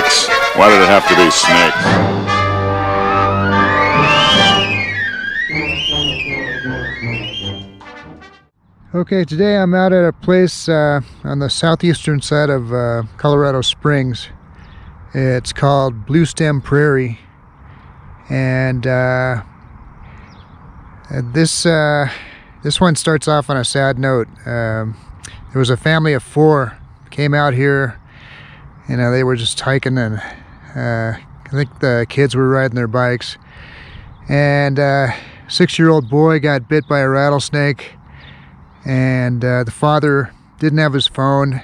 snakes. Why did it have to be snakes? Okay, today I'm out at a place on the southeastern side of Colorado Springs. It's called Bluestem Prairie, and this one starts off on a sad note. There was a family of 4 came out here. You know, they were just hiking, and I think the kids were riding their bikes, and a 6-year-old boy got bit by a rattlesnake. And the father didn't have his phone,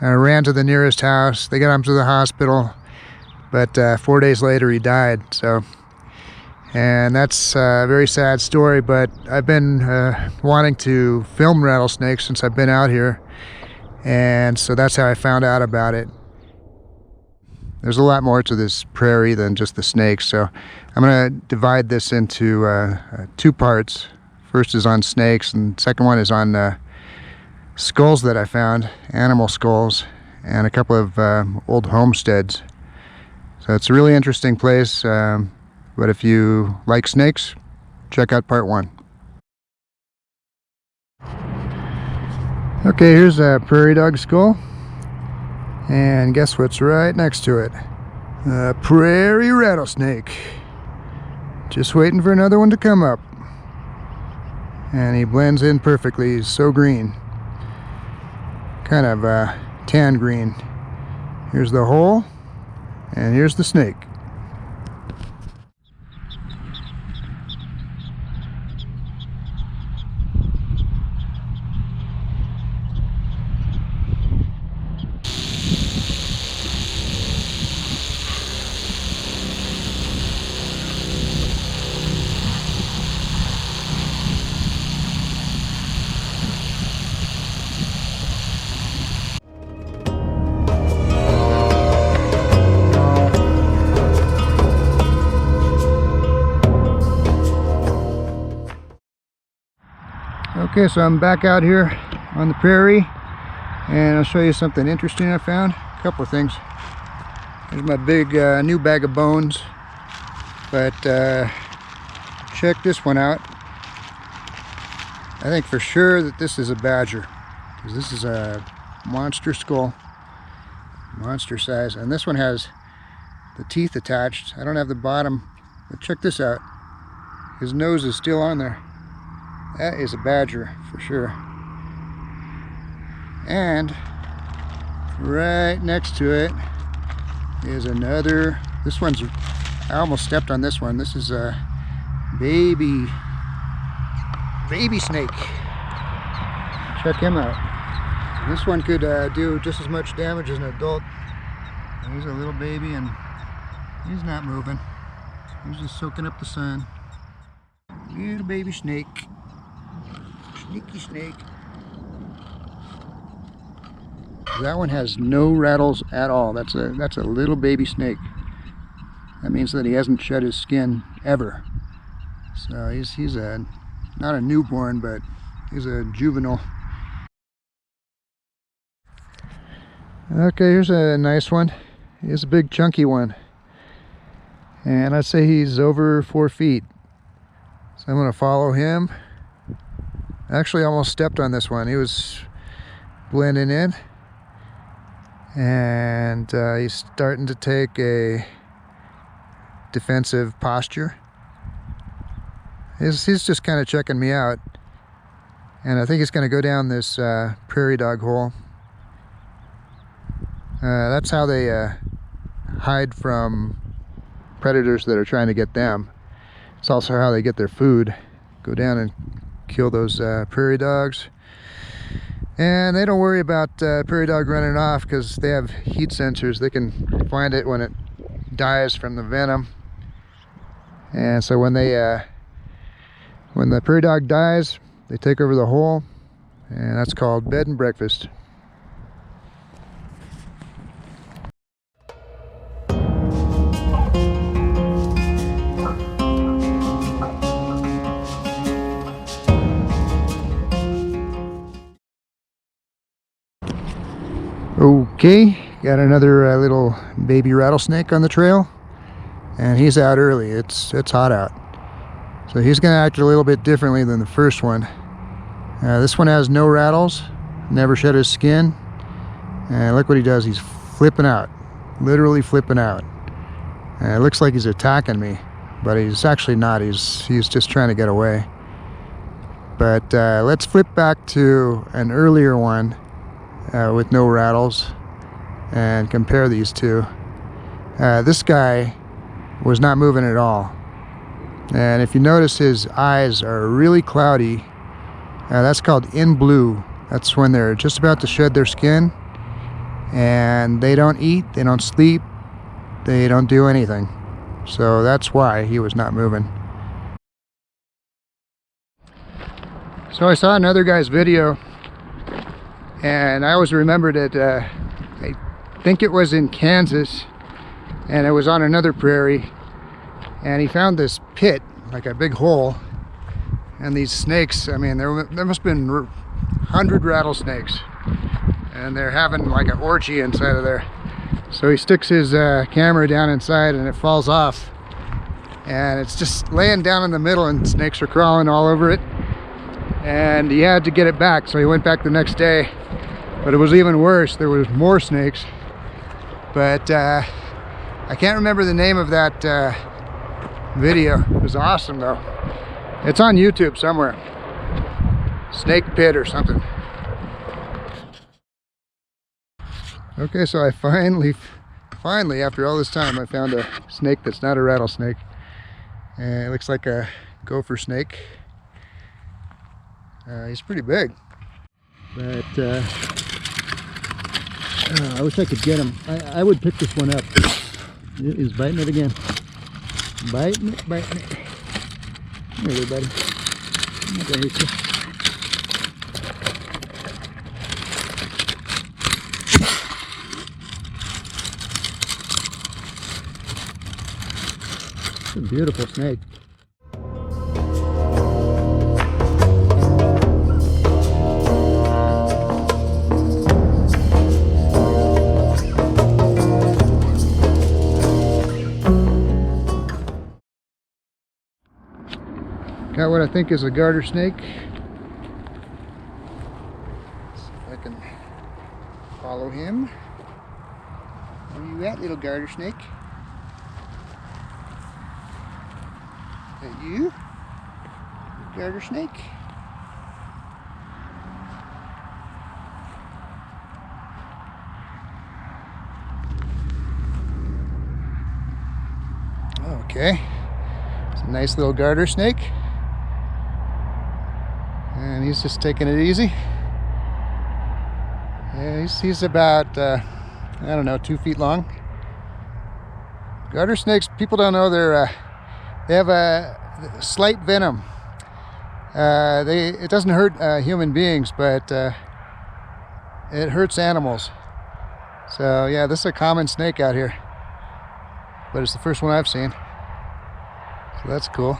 ran to the nearest house. They got him to the hospital, but 4 days later he died. And that's a very sad story, but I've been wanting to film rattlesnakes since I've been out here, and so that's how I found out about it. There's a lot more to this prairie than just the snakes, so I'm going to divide this into 2 parts. First is on snakes, and second one is on skulls that I found, animal skulls, and a couple of old homesteads. So it's a really interesting place, but if you like snakes, check out part 1. Okay, here's a prairie dog skull, and guess what's right next to it? A prairie rattlesnake. Just waiting for another one to come up. And he blends in perfectly. He's so green, kind of tan green. Here's the hole, and here's the snake. Okay, so I'm back out here on the prairie, and I'll show you something interesting I found. A couple of things. There's my big new bag of bones, but check this one out. I think for sure that this is a badger, because this is a monster skull, monster size, and this one has the teeth attached. I don't have the bottom, but check this out. His nose is still on there. That is a badger for sure. And right next to it is another. This one's, I almost stepped on this one. This is a baby snake. Check him out. This one could do just as much damage as an adult. He's a little baby, and he's not moving. He's just soaking up the sun. Little baby snake. Sneaky snake. That one has no rattles at all. That's a little baby snake. That means that he hasn't shed his skin ever. So he's a not a newborn, but he's a juvenile. Okay, here's a nice one. Here's a big chunky one, and I'd say he's over 4 feet. So I'm going to follow him. Actually, I almost stepped on this one. He was blending in, and he's starting to take a defensive posture. He's just kind of checking me out, and I think he's going to go down this prairie dog hole. That's how they hide from predators that are trying to get them. It's also how they get their food. Go down and kill those prairie dogs. And they don't worry about prairie dog running off, because they have heat sensors. They can find it when it dies from the venom. And so when the prairie dog dies, they take over the hole, and that's called bed and breakfast. Okay, got another little baby rattlesnake on the trail, and he's out early. It's hot out, so he's gonna act a little bit differently than the first one. This one has no rattles, never shed his skin, and look what he does. He's flipping out, literally flipping out. It looks like he's attacking me, but he's actually not. He's just trying to get away. But let's flip back to an earlier one with no rattles and compare these two. This guy was not moving at all, and if you notice, his eyes are really cloudy. That's called in blue. That's when they're just about to shed their skin, and they don't eat, they don't sleep, they don't do anything. So that's why he was not moving. So I saw another guy's video, and I always remembered it. I think it was in Kansas, and it was on another prairie, and he found this pit, like a big hole, and these snakes, I mean, there must have been 100 rattlesnakes, and they're having like an orgy inside of there. So he sticks his camera down inside, and it falls off, and it's just laying down in the middle, and snakes are crawling all over it, and he had to get it back. So he went back the next day, but it was even worse. There was more snakes, but I can't remember the name of that video. It was awesome though. It's on YouTube somewhere. Snake pit or something. Okay, so I finally, after all this time, I found a snake that's not a rattlesnake. And it looks like a gopher snake. He's pretty big. But I wish I could get him. I would pick this one up. He's biting it again. Biting it, biting it. Come here, buddy. I'm not gonna hurt you. It's a beautiful snake. Got what I think is a garter snake. Let's see if I can follow him. Where you at, little garter snake? Is that you? Garter snake? Okay. It's a nice little garter snake. And he's just taking it easy. Yeah, he's about, I don't know, 2 feet long. Garter snakes, people don't know they have a slight venom. It doesn't hurt human beings, but it hurts animals. So yeah, this is a common snake out here, but it's the first one I've seen. So that's cool.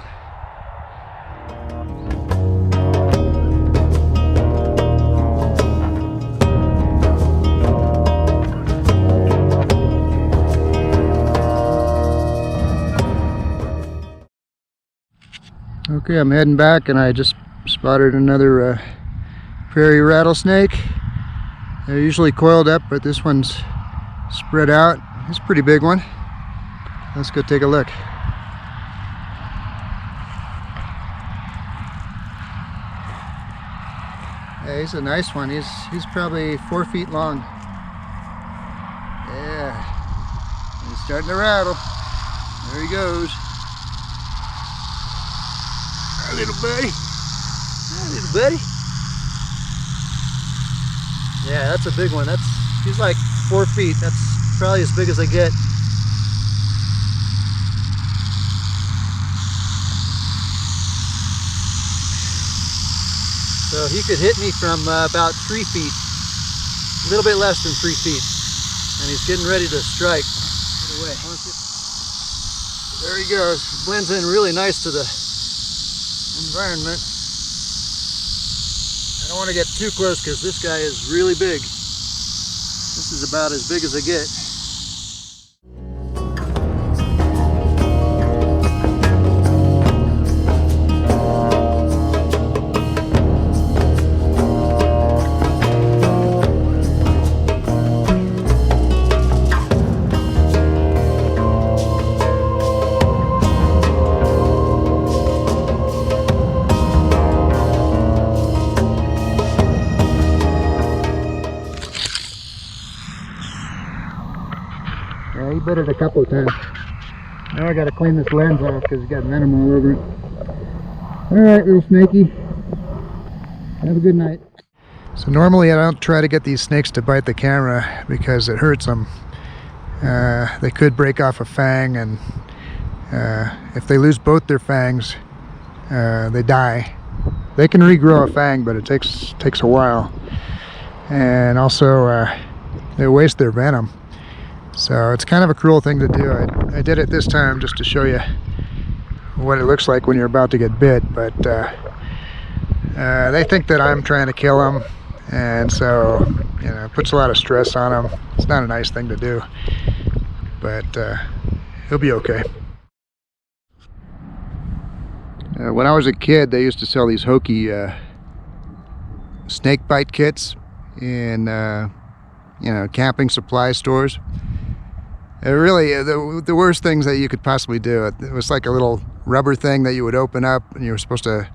Okay, I'm heading back, and I just spotted another prairie rattlesnake. They're usually coiled up, but this one's spread out. It's a pretty big one. Let's go take a look. Yeah, he's a nice one. He's probably 4 feet long. Yeah, he's starting to rattle. There he goes. Hi, little buddy. Hi, little buddy. Yeah, that's a big one. He's like 4 feet. That's probably as big as I get. So he could hit me from about 3 feet, a little bit less than 3 feet, and he's getting ready to strike. Get away. There he goes. Blends in really nice to the environment. I don't want to get too close because this guy is really big. This is about as big as I get. Yeah, he bit it a couple of times. Now I gotta clean this lens off because it's got venom all over it. Alright, little snaky. Have a good night. So normally I don't try to get these snakes to bite the camera because it hurts them. They could break off a fang, and if they lose both their fangs, they die. They can regrow a fang, but it takes a while. And also they waste their venom. So it's kind of a cruel thing to do. I did it this time just to show you what it looks like when you're about to get bit, but they think that I'm trying to kill them, and so, you know, it puts a lot of stress on them. It's not a nice thing to do, but he'll be okay. When I was a kid, they used to sell these hokey snake bite kits in you know, camping supply stores. Really, the worst things that you could possibly do. It was like a little rubber thing that you would open up, and you were supposed to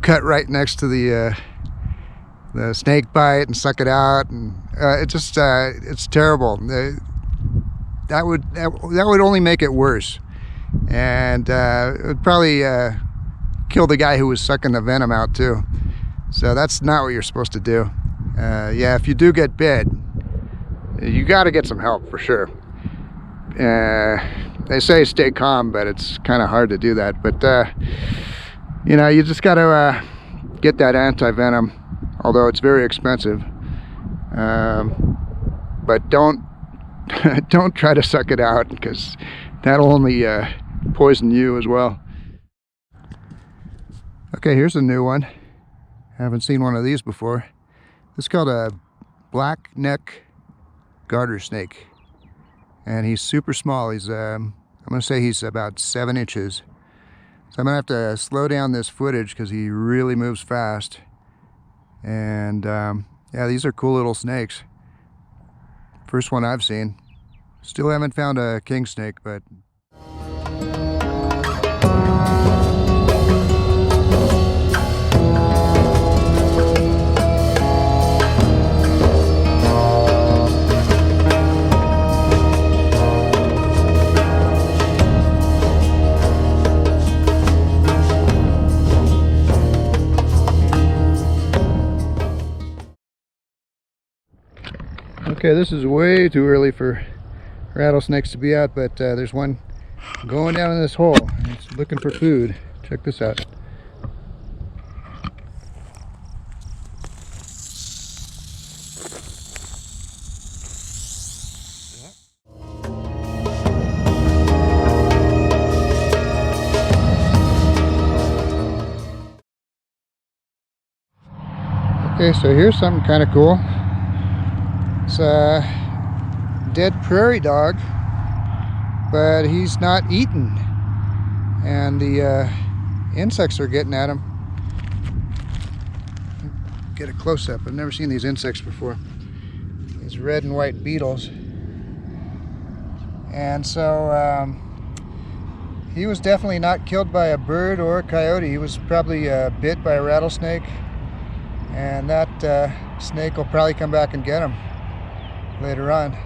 cut right next to the snake bite and suck it out, and it's terrible. That would only make it worse, and it would probably kill the guy who was sucking the venom out too. So that's not what you're supposed to do. Yeah, if you do get bit, you got to get some help for sure. They say stay calm, but it's kind of hard to do that. But you know, you just got to get that anti-venom, although it's very expensive. But don't try to suck it out, because that'll only poison you as well. Okay, here's a new one. Haven't seen one of these before. This is called a black neck garter snake, and he's super small. He's I'm gonna say he's about 7 inches. So I'm gonna have to slow down this footage because he really moves fast. And yeah, these are cool little snakes. First one I've seen. Still haven't found a king snake, but okay, this is way too early for rattlesnakes to be out, but there's one going down in this hole, and it's looking for food. Check this out. Okay, so here's something kind of cool. It's a dead prairie dog, but he's not eaten, and the insects are getting at him. Get a close-up. I've never seen these insects before. These red and white beetles. And so he was definitely not killed by a bird or a coyote. He was probably bit by a rattlesnake, and that snake will probably come back and get him later on.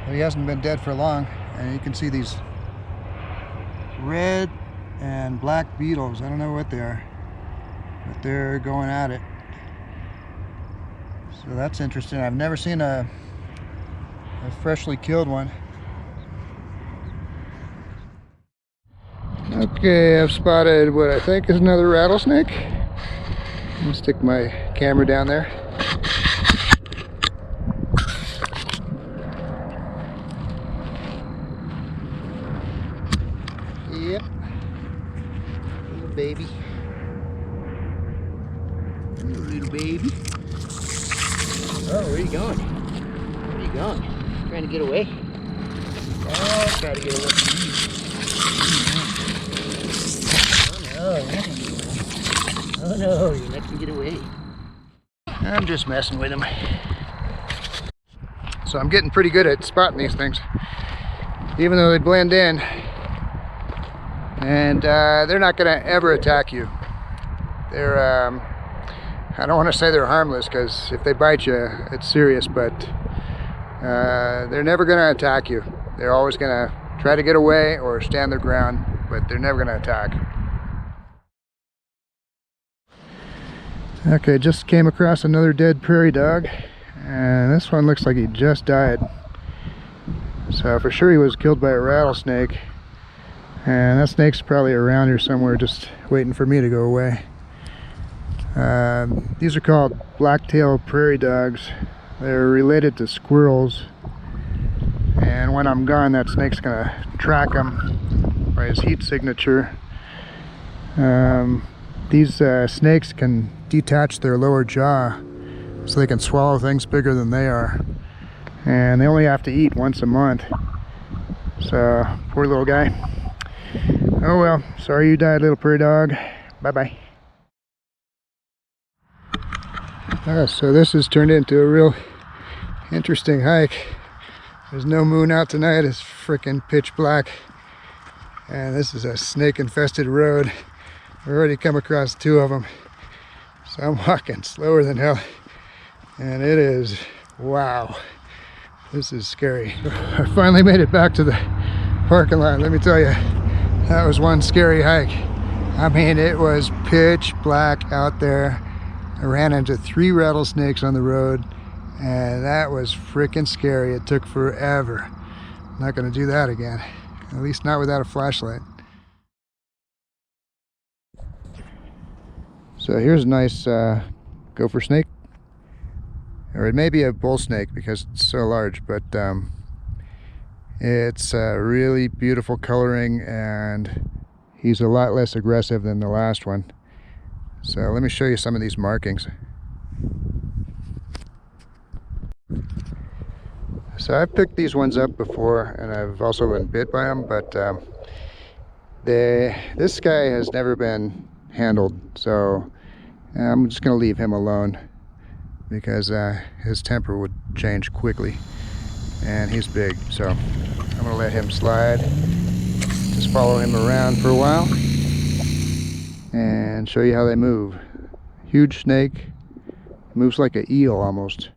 But he hasn't been dead for long, and you can see these red and black beetles. I don't know what they are, but they're going at it. So that's interesting. I've never seen a freshly killed one. Okay, I've spotted what I think is another rattlesnake. I'm gonna stick my camera down there. Yep, little baby. Little baby. Oh, where are you going? going? Trying to get away? Oh, try to get away. Oh no, you're not gonna get away. Oh no, you're not gonna get away. I'm just messing with him. So I'm getting pretty good at spotting these things, even though they blend in. And they're not gonna ever attack you. They're, I don't want to say they're harmless, because if they bite you, it's serious, but they're never gonna attack you. They're always gonna try to get away or stand their ground, but they're never gonna attack. Okay, just came across another dead prairie dog, and this one looks like he just died. So for sure he was killed by a rattlesnake, and that snake's probably around here somewhere just waiting for me to go away. These are called black-tailed prairie dogs. They're related to squirrels, and when I'm gone that snake's gonna track them by his heat signature. These snakes can detach their lower jaw so they can swallow things bigger than they are, and they only have to eat once a month. So poor little guy. Oh well, sorry you died, little prairie dog. Bye bye. So this has turned into a real interesting hike. There's no moon out tonight. It's freaking pitch black, and this is a snake infested road. I've already come across 2 of them, so I'm walking slower than hell, and it is, wow, this is scary. I finally made it back to the parking lot. Let me tell you, that was one scary hike. I mean, it was pitch black out there. I ran into 3 rattlesnakes on the road, and that was freaking scary. It took forever. I'm not going to do that again, at least not without a flashlight. So here's a nice gopher snake, or it may be a bull snake because it's so large, but it's really beautiful coloring, and he's a lot less aggressive than the last one. So let me show you some of these markings. So I've picked these ones up before, and I've also been bit by them, but this guy has never been handled, so I'm just going to leave him alone because his temper would change quickly, and he's big, so I'm going to let him slide. Just follow him around for a while and show you how they move. Huge snake, moves like an eel almost.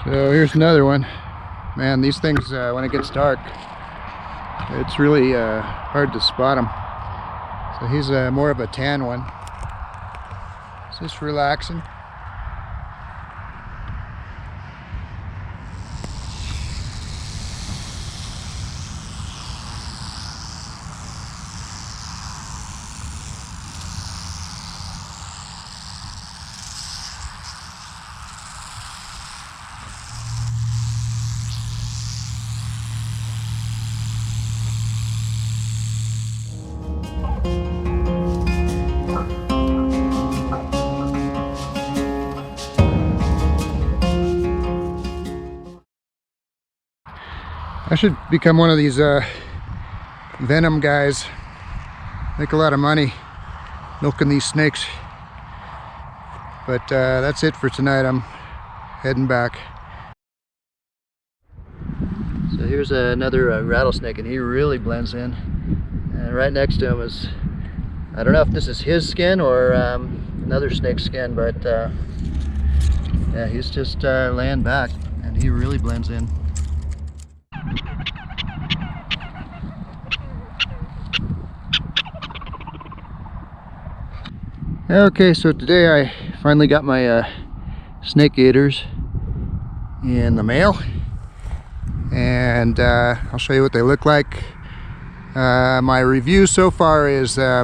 So here's another one. Man, these things, when it gets dark, it's really hard to spot them. So he's more of a tan one. It's just relaxing. I should become one of these venom guys. Make a lot of money milking these snakes. But that's it for tonight. I'm heading back. So here's another rattlesnake, and he really blends in. And right next to him is, I don't know if this is his skin or another snake's skin, but yeah, he's just laying back, and he really blends in. Okay, so today I finally got my snake gaiters in the mail, and I'll show you what they look like. My review so far is they're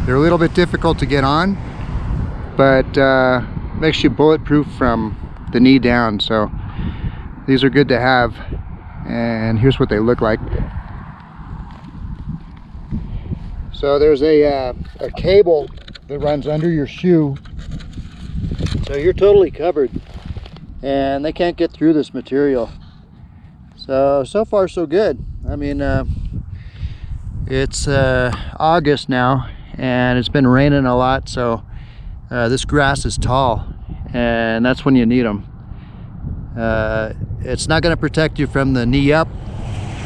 a little bit difficult to get on, but makes you bulletproof from the knee down, so these are good to have. And here's what they look like. So there's a cable that runs under your shoe, so you're totally covered and they can't get through this material. So far so good. I mean, it's August now and it's been raining a lot, so this grass is tall and that's when you need them. It's not going to protect you from the knee up,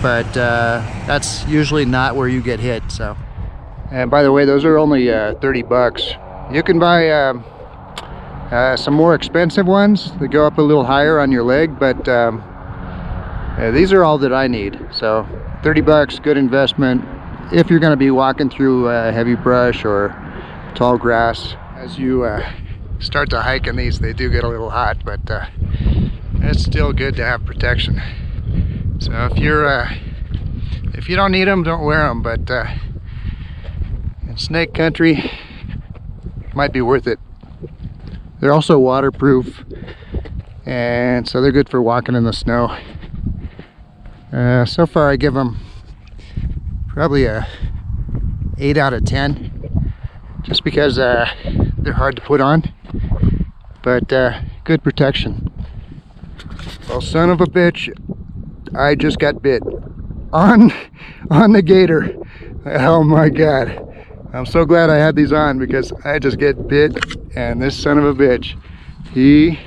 but that's usually not where you get hit. So, and by the way, those are only 30 bucks. You can buy some more expensive ones that go up a little higher on your leg, but these are all that I need. So 30 bucks, good investment if you're going to be walking through heavy brush or tall grass. As you start to hike in these, they do get a little hot, but it's still good to have protection. So if you don't need them, don't wear them, but in snake country, might be worth it. They're also waterproof, and so they're good for walking in the snow. So far I give them probably a 8 out of 10, just because they're hard to put on, but good protection. Well, son of a bitch, I just got bit on the gator. Oh my god, I'm so glad I had these on, because I just get bit, and this son of a bitch, he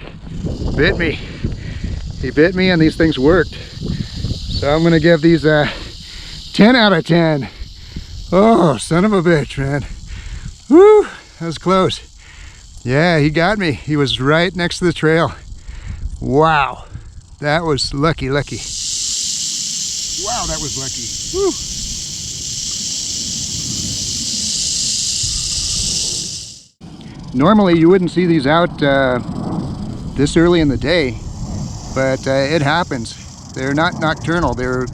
bit me. He bit me and these things worked. So I'm gonna give these 10 out of 10. Oh, son of a bitch, man. Woo, that was close. Yeah, he got me. He was right next to the trail. Wow, that was lucky. Wow, that was lucky. Woo. Normally you wouldn't see these out this early in the day, but it happens. They're not nocturnal, they're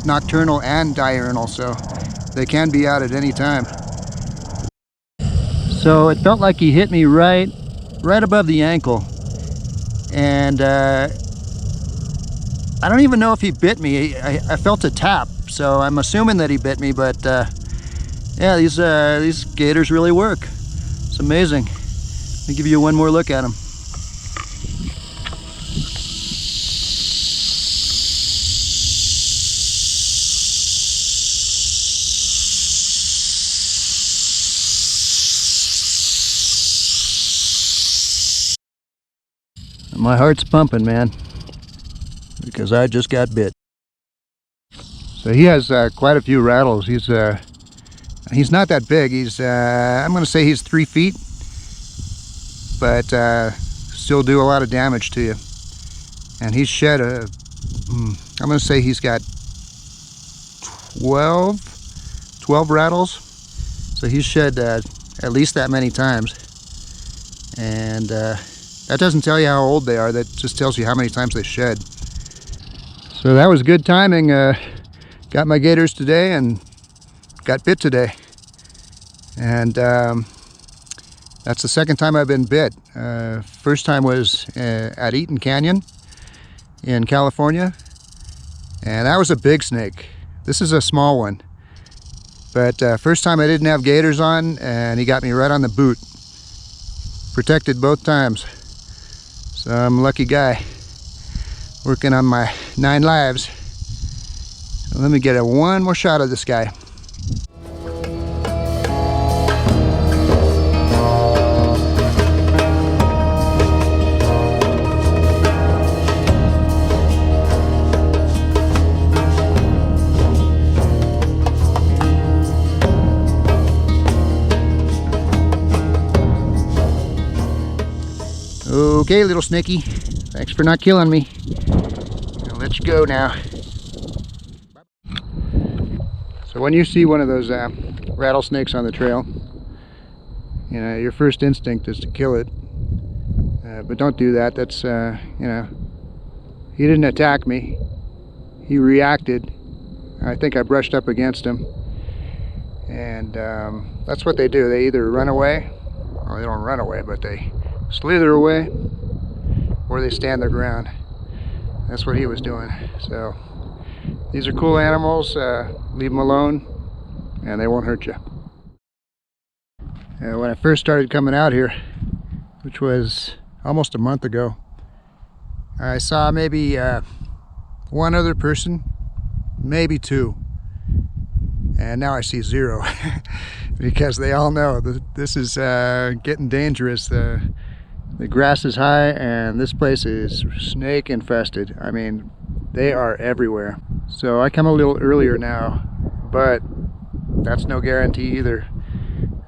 nocturnal and diurnal, so they can be out at any time. So it felt like he hit me right above the ankle, and I don't even know if he bit me. I felt a tap, so I'm assuming that he bit me, but yeah, these gaiters really work. It's amazing. Let me give you one more look at them. My heart's pumping, man, because I just got bit. So he has quite a few rattles. He's not that big. He's I'm gonna say he's 3 feet, but still do a lot of damage to you. And he's shed I'm gonna say he's got 12 rattles. So he's shed at least that many times, and that doesn't tell you how old they are. That just tells you how many times they shed. So that was good timing. Got my gaiters today and got bit today. And that's the second time I've been bit. First time was at Eaton Canyon in California. And that was a big snake. This is a small one. But first time I didn't have gaiters on, and he got me right on the boot. Protected both times. So I'm a lucky guy, working on my 9 lives. So let me get one more shot of this guy. Okay, little snaky, thanks for not killing me. I'll let you go now. So when you see one of those rattlesnakes on the trail, you know, your first instinct is to kill it. But don't do that. That's, you know, he didn't attack me. he reacted. I think I brushed up against him, and that's what they do. They either run away, or they don't run away, but they slither away, or they stand their ground. That's what he was doing. So these are cool animals. Leave them alone and they won't hurt you. When I first started coming out here, which was almost a month ago, I saw maybe one other person, maybe two, and now I see zero. Because they all know that this is getting dangerous. The grass is high and this place is snake infested. I mean, they are everywhere. So I come a little earlier now, but that's no guarantee either.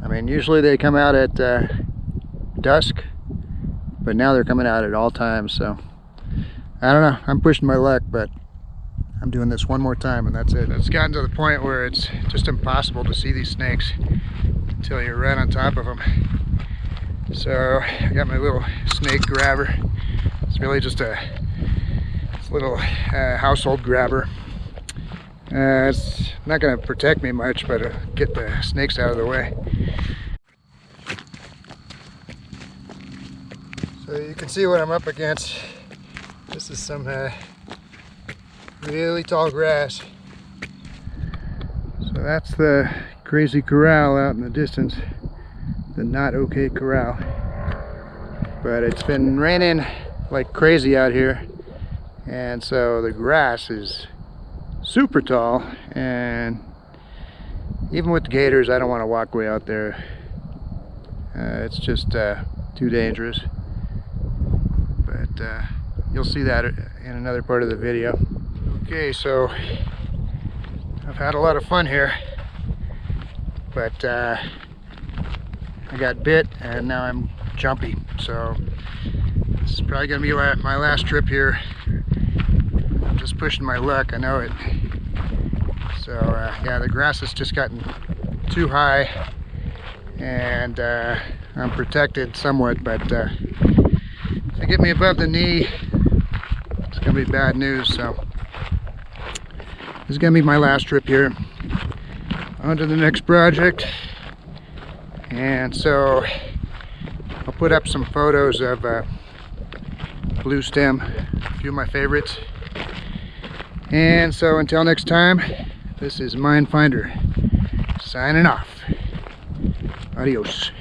I mean, usually they come out at dusk, but now they're coming out at all times. So I don't know, I'm pushing my luck, but I'm doing this one more time and that's it. It's gotten to the point where it's just impossible to see these snakes until you're right on top of them. So I got my little snake grabber. It's really just a little household grabber. It's not going to protect me much, but it'll get the snakes out of the way. So you can see what I'm up against. This is some really tall grass. So that's the crazy corral out in the distance. The not okay corral. But it's been raining like crazy out here, and so the grass is super tall, and even with the gaiters I don't want to walk way out there. It's just too dangerous. But you'll see that in another part of the video. Okay, so I've had a lot of fun here, but I got bit and now I'm jumpy, so this is probably gonna be my last trip here. I'm just pushing my luck, I know it. So yeah, the grass has just gotten too high, and I'm protected somewhat, but if they get me above the knee, it's gonna be bad news. So this is gonna be my last trip here. On to the next project. And so I'll put up some photos of Bluestem, a few of my favorites. And so until next time, this is Mindfinder signing off. Adios.